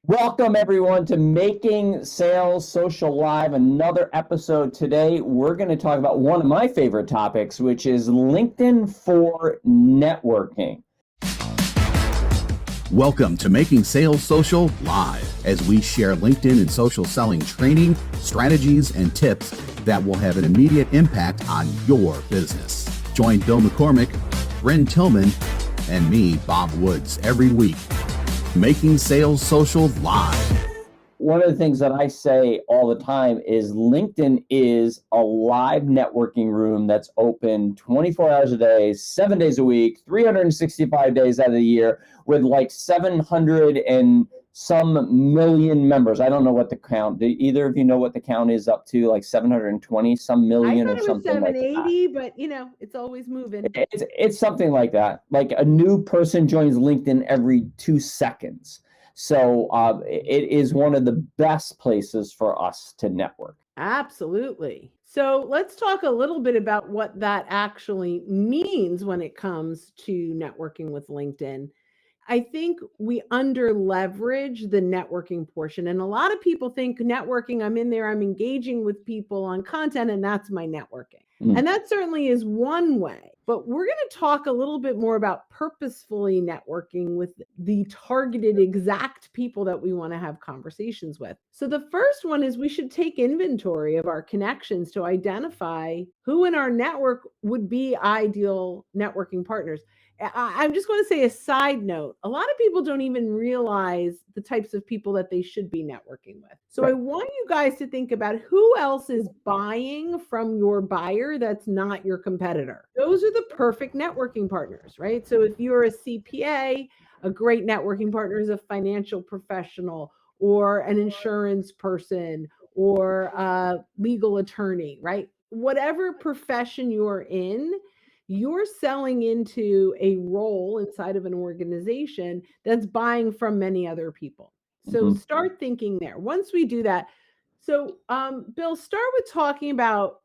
Welcome everyone to Making Sales Social Live, another episode. Today we're going to talk about one of my favorite topics, which is LinkedIn for networking. Welcome to Making Sales Social Live, as we share LinkedIn and social selling training, strategies, and tips that will have an immediate impact on your business. Join Bill McCormick, Bryn Tillman, and me, Bob Woods, every week. Making Sales Social Live. One of the things that I say all the time is LinkedIn is a live networking room that's open 24 hours a day, 7 days a week, 365 days out of the year, with like 700 and some million members. I don't know what the count. Do either of you know what the count is up to? Like 720 some million or something like that. 780, but it's always moving. It's something like that. Like a new person joins LinkedIn every 2 seconds. So it is one of the best places for us to network. Absolutely. So let's talk a little bit about what that actually means when it comes to networking with LinkedIn. I think we under leverage the networking portion. And a lot of people think networking, I'm in there, I'm engaging with people on content, and that's my networking. And that certainly is one way. But we're going to talk a little bit more about purposefully networking with the targeted exact people that we want to have conversations with. So the first one is we should take inventory of our connections to identify who in our network would be ideal networking partners. I'm just going to say a side note. A lot of people don't even realize the types of people that they should be networking with. So I want you guys to think about who else is buying from your buyer that's not your competitor. Those are the perfect networking partners, right? So if you're a CPA, a great networking partner is a financial professional or an insurance person or a legal attorney, right? Whatever profession you're in, you're selling into a role inside of an organization that's buying from many other people. So start thinking there. Once we do that, so Bill, start with talking about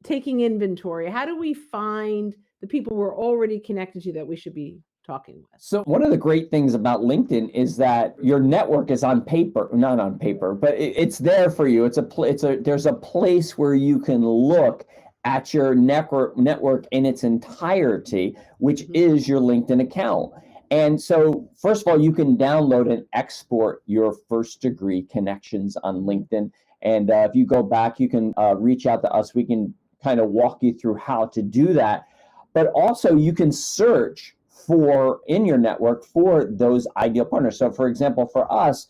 taking inventory. How do we find the people we're already connected to that we should be talking with? So one of the great things about LinkedIn is that your network is on paper, not on paper, but it's there for you. There's a place where you can look at your network in its entirety, which is your LinkedIn account. And so, first of all, you can download and export your first degree connections on LinkedIn. And if you go back, you can reach out to us. We can kind of walk you through how to do that. But also, you can search in your network for those ideal partners. So, for example, for us,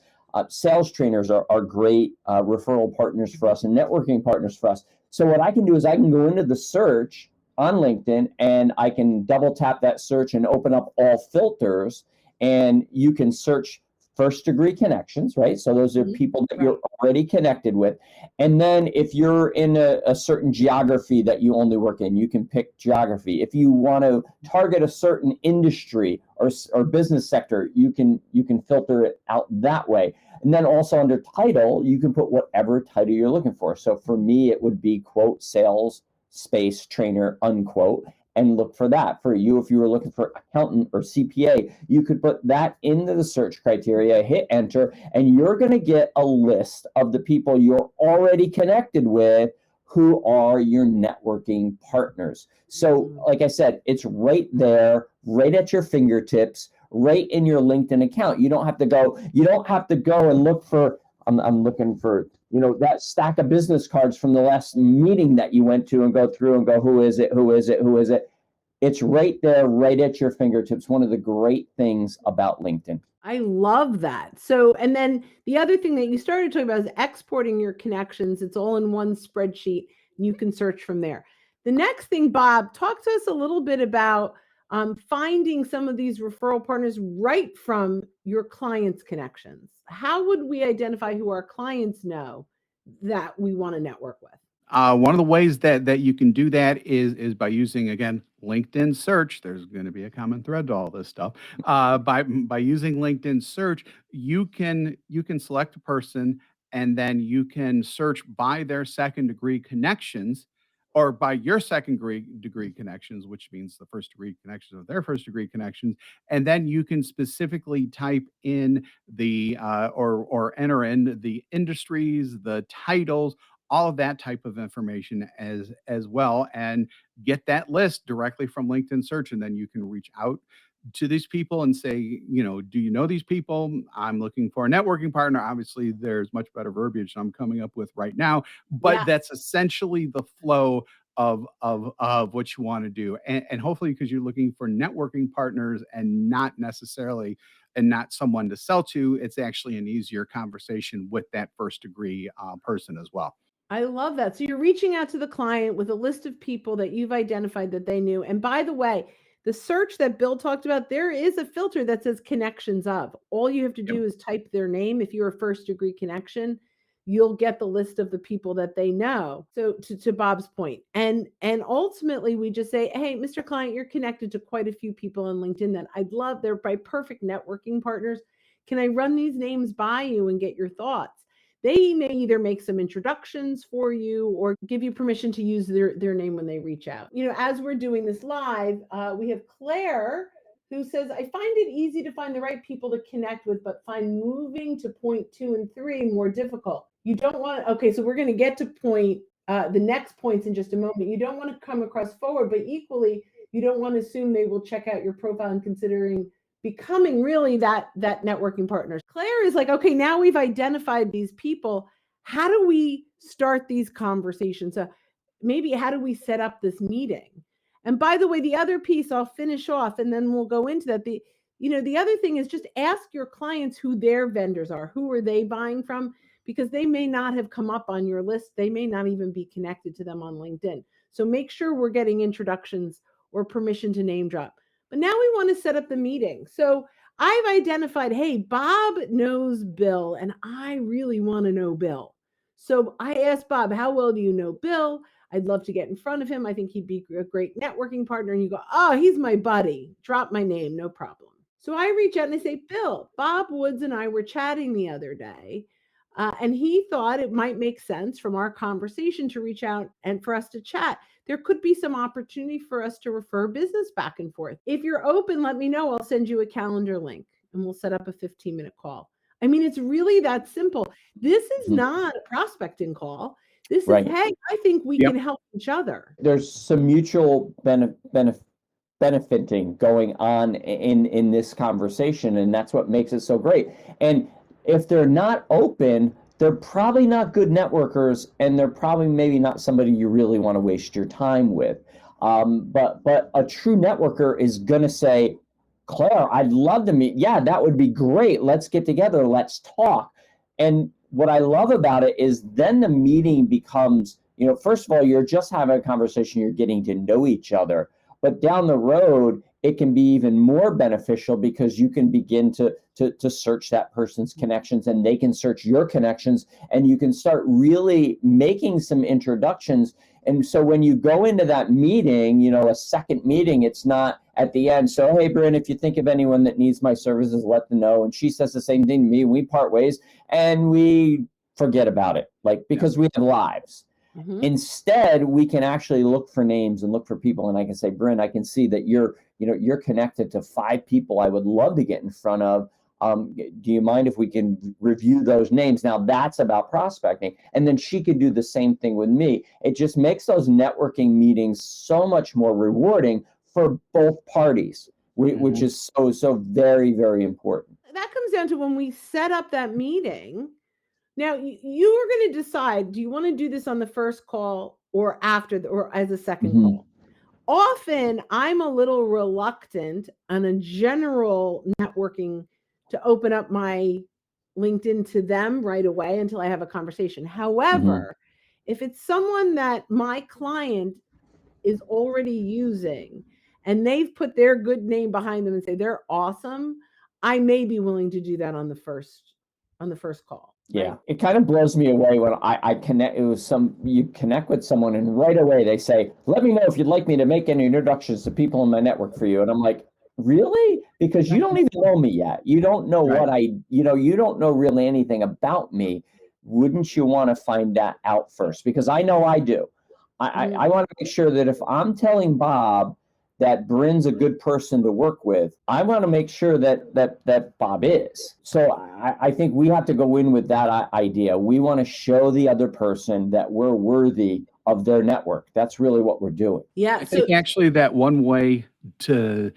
sales trainers are great referral partners for us and networking partners for us. So what I can do is I can go into the search on LinkedIn and I can double tap that search and open up all filters, and you can search first degree connections, right? So those are people that you're already connected with. And then if you're in a certain geography that you only work in, you can pick geography. If you want to target a certain industry or business sector, you can filter it out that way. And then also under title, you can put whatever title you're looking for. So for me, it would be quote sales space trainer unquote, and look for that. For you, if you were looking for accountant or CPA, you could put that into the search criteria, hit enter, and you're going to get a list of the people you're already connected with who are your networking partners. So like I said, it's right there, right at your fingertips, right in your LinkedIn account. You don't have to go and look for, I'm looking for, that stack of business cards from the last meeting that you went to and go through and go, who is it? It's right there, right at your fingertips. One of the great things about LinkedIn. I love that. So, and then the other thing that you started talking about is exporting your connections. It's all in one spreadsheet and you can search from there. The next thing, Bob, talk to us a little bit about finding some of these referral partners right from your clients' connections. How would we identify who our clients know that we want to network with? One of the ways that you can do that is by using, again, LinkedIn search. There's going to be a common thread to all this stuff. By using LinkedIn search, you can select a person and then you can search by their second degree connections or by your second degree connections, which means the first degree connections of their first degree connections. And then you can specifically type in the or enter in the industries, the titles, all of that type of information as well, and get that list directly from LinkedIn search. And then you can reach out to these people and say, do you know these people? I'm looking for a networking partner. Obviously, there's much better verbiage I'm coming up with right now, but Yeah. that's essentially the flow of what you want to do. And hopefully, because you're looking for networking partners and not necessarily and not someone to sell to, it's actually an easier conversation with that first degree person as well. I love that. So you're reaching out to the client with a list of people that you've identified that they knew. And by the way, the search that Bill talked about, there is a filter that says connections of. All you have to Yep. do is type their name. If you're a first degree connection, you'll get the list of the people that they know. So to Bob's point. And ultimately we just say, hey, Mr. Client, you're connected to quite a few people on LinkedIn that I'd love. They're my perfect networking partners. Can I run these names by you and get your thoughts? They may either make some introductions for you or give you permission to use their name when they reach out. As we're doing this live, we have Claire who says, I find it easy to find the right people to connect with, but find moving to point 2 and 3 more difficult. You don't want to, okay, so we're going to get to the next points in just a moment. You don't want to come across forward, but equally, you don't want to assume they will check out your profile and considering becoming really that networking partner. Claire is like, okay, now we've identified these people. How do we start these conversations? So maybe how do we set up this meeting? And by the way, the other piece I'll finish off and then we'll go into that. The other thing is just ask your clients who their vendors are. Who are they buying from? Because they may not have come up on your list. They may not even be connected to them on LinkedIn. So make sure we're getting introductions or permission to name drop. But now we want to set up the meeting. So I've identified, hey, Bob knows Bill, and I really want to know Bill. So I asked Bob, how well do you know Bill? I'd love to get in front of him. I think he'd be a great networking partner. And you go, oh, he's my buddy. Drop my name, no problem. So I reach out and I say, Bill, Bob Woods and I were chatting the other day. And he thought it might make sense from our conversation to reach out and for us to chat. There could be some opportunity for us to refer business back and forth. If you're open, let me know. I'll send you a calendar link and we'll set up a 15-minute call. I mean, it's really that simple. This is not a prospecting call. This Right. is, hey, I think we Yep. can help each other. There's some mutual benefiting going on in this conversation, and that's what makes it so great. And if they're not open, they're probably not good networkers, and they're probably maybe not somebody you really want to waste your time with. But a true networker is going to say, Claire, I'd love to meet. Yeah, that would be great. Let's get together. Let's talk. And what I love about it is then the meeting becomes, first of all, you're just having a conversation. You're getting to know each other. But down the road, it can be even more beneficial because you can begin to search that person's connections and they can search your connections and you can start really making some introductions. And so when you go into that meeting, a second meeting, it's not at the end. So, hey, Bryn, if you think of anyone that needs my services, let them know. And she says the same thing to me. We part ways and we forget about it, because we have lives. Mhm. Instead, we can actually look for names and look for people. And I can say, Bryn, I can see that you're connected to 5 people I would love to get in front of. Do you mind if we can review those names? Now that's about prospecting. And then she could do the same thing with me. It just makes those networking meetings so much more rewarding for both parties, which is so very, very important. That comes down to when we set up that meeting. Now you are going to decide, do you want to do this on the first call or after or as a second Mhm. call? Often I'm a little reluctant on a general networking to open up my LinkedIn to them right away until I have a conversation. However, if it's someone that my client is already using and they've put their good name behind them and say they're awesome, I may be willing to do that on the first call. Yeah, Right? it kind of blows me away when I connect. You connect with someone and right away they say, "Let me know if you'd like me to make any introductions to people in my network for you." And I'm like, "Really? Because you don't even know me yet. You don't know Right. you don't know really anything about me. Wouldn't you want to find that out first? Because I know I do. I want to make sure that if I'm telling Bob that Bryn's a good person to work with, I want to make sure that Bob is. So I think we have to go in with that idea. We want to show the other person that we're worthy of their network. That's really what we're doing. Yeah. I think actually that one way to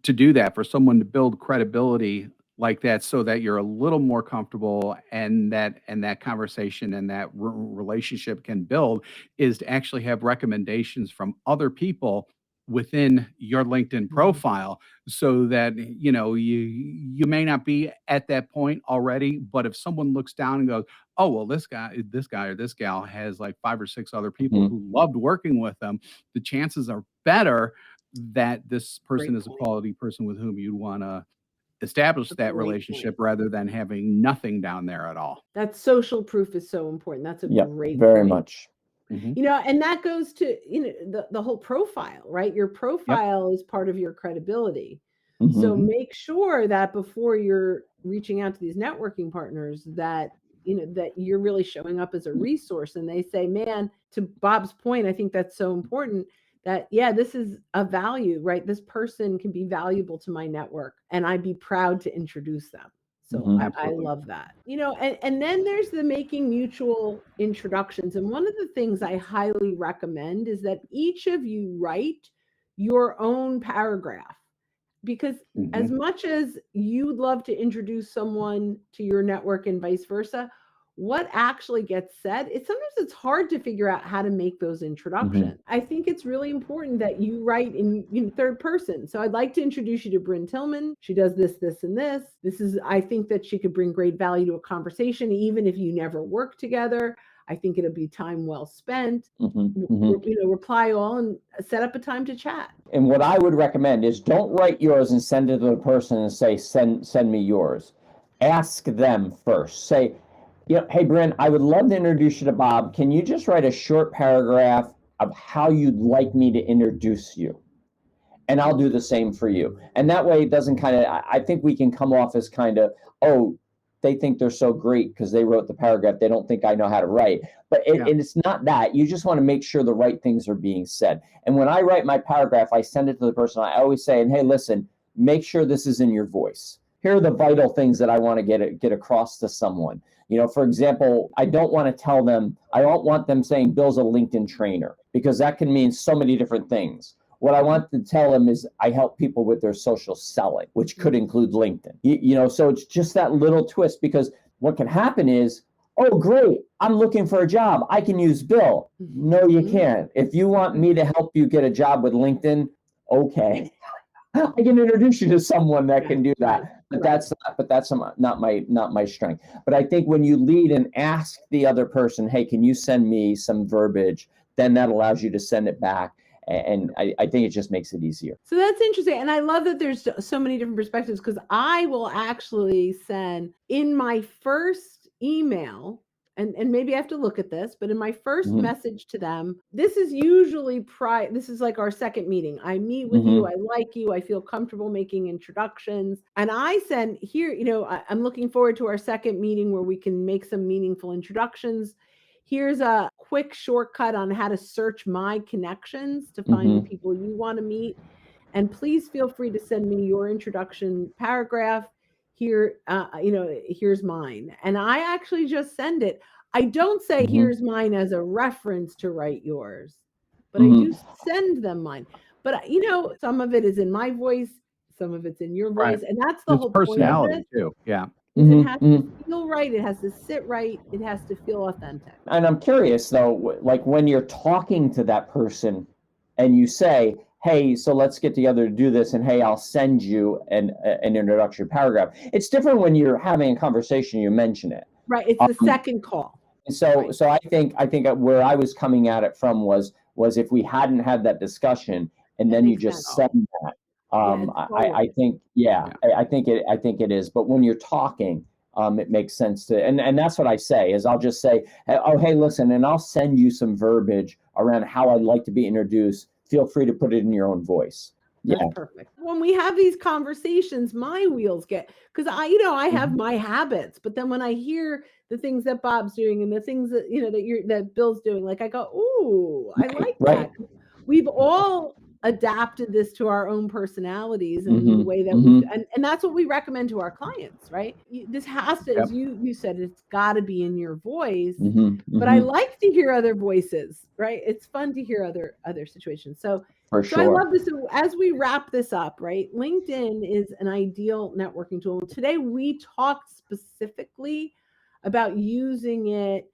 do that, for someone to build credibility like that, so that you're a little more comfortable and that conversation and that relationship can build, is to actually have recommendations from other people within your LinkedIn profile, so that you may not be at that point already, but if someone looks down and goes, oh well, this guy or this gal has like 5 or 6 other people who loved working with them, the chances are better that this person is a quality person with whom you want to establish that relationship, rather than having nothing down there at all. That social proof is so important. That's a great very point. much. And that goes to the whole profile, right? Your profile is part of your credibility. So make sure that before you're reaching out to these networking partners, that that you're really showing up as a resource, and they say, man, to Bob's point, I think that's so important, that this is a value, right? This person can be valuable to my network, and I'd be proud to introduce them. So I love that. And then there's the making mutual introductions. And one of the things I highly recommend is that each of you write your own paragraph, because as much as you'd love to introduce someone to your network and vice versa, what actually gets said, sometimes it's hard to figure out how to make those introductions. I think it's really important that you write in third person. So I'd like to introduce you to Bryn Tillman. She does this, this, and this. I think that she could bring great value to a conversation, even if you never work together. I think it'll be time well spent. Reply all and set up a time to chat. And what I would recommend is, don't write yours and send it to the person and say, send me yours. Ask them first. Say, hey, Bryn, I would love to introduce you to Bob. Can you just write a short paragraph of how you'd like me to introduce you? And I'll do the same for you. And that way it doesn't I think we can come off as they think they're so great because they wrote the paragraph. They don't think I know how to write. But and it's not that. You just want to make sure the right things are being said. And when I write my paragraph, I send it to the person. I always say, hey, listen, make sure this is in your voice. Here are the vital things that I want to get across to someone. For example, I don't want want them saying Bill's a LinkedIn trainer, because that can mean so many different things. What I want to tell them is I help people with their social selling, which could include LinkedIn. So it's just that little twist, because what can happen is, oh, great, I'm looking for a job. I can use Bill. No, you can't. If you want me to help you get a job with LinkedIn, okay. I can introduce you to someone that can do that, but that's not my strength. But I think when you lead and ask the other person, hey, can you send me some verbiage? Then that allows you to send it back. And I think it just makes it easier. So that's interesting. And I love that there's so many different perspectives, because I will actually send in my first email, and maybe I have to look at this, but in my first message to them, this is usually this is like our second meeting. I meet with you, I like you, I feel comfortable making introductions. And I send here, I'm looking forward to our second meeting where we can make some meaningful introductions. Here's a quick shortcut on how to search my connections to find the people you want to meet. And please feel free to send me your introduction paragraph. Here, here's mine. And I actually just send it. I don't say here's mine as a reference to write yours, but I do send them mine. But some of it is in my voice, some of it's in your voice, and that's the whole personality point of it. too. Yeah. It has to feel right. It has to sit right. It has to feel authentic. And I'm curious though, like when you're talking to that person and you say, hey, so let's get together to do this, and hey, I'll send you an introductory paragraph. It's different when you're having a conversation, you mention it. Right. It's the second call. So I think where I was coming at it from was if we hadn't had that discussion and then you just send that. I think it is. But when you're talking, it makes sense to, and that's what I say is I'll just say, oh, hey, listen, and I'll send you some verbiage around how I'd like to be introduced. Feel free to put it in your own voice. That's Yeah. perfect. When we have these conversations, my wheels get, because I have my habits, but then when I hear the things that Bob's doing and the things that, that Bill's doing, like I go, ooh, I like Right. that. We've all adapted this to our own personalities and the Mhm, way that mhm. and that's what we recommend to our clients, right? This has to, as Yep. you said, it's got to be in your voice. Mhm, But I mhm. like to hear other voices, right? It's fun to hear other situations. For So I sure. love this. So as we wrap this up, right? LinkedIn is an ideal networking tool. Today we talked specifically about using it,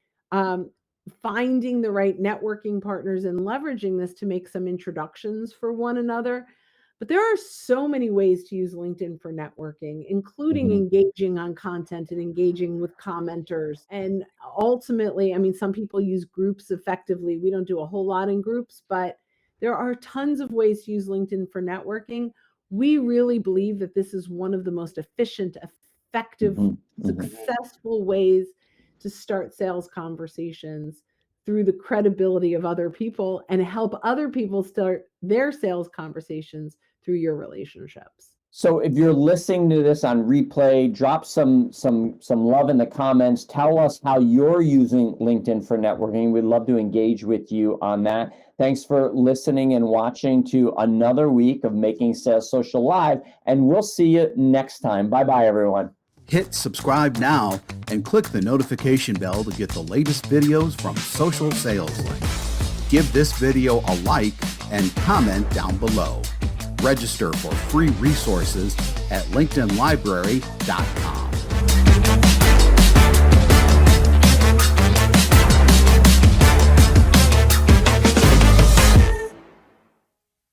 finding the right networking partners and leveraging this to make some introductions for one another. But there are so many ways to use LinkedIn for networking, including Mhm. engaging on content and engaging with commenters. And ultimately, I mean, some people use groups effectively. We don't do a whole lot in groups, but there are tons of ways to use LinkedIn for networking. We really believe that this is one of the most efficient, effective, Mhm, mhm. successful ways to start sales conversations through the credibility of other people and help other people start their sales conversations through your relationships. So if you're listening to this on replay, drop some love in the comments. Tell us how you're using LinkedIn for networking. We'd love to engage with you on that. Thanks for listening and watching to another week of Making Sales Social Live, and we'll see you next time. Bye-bye, everyone. Hit subscribe now and click the notification bell to get the latest videos from Social Sales Link. Give this video a like and comment down below. Register for free resources at linkedinlibrary.com.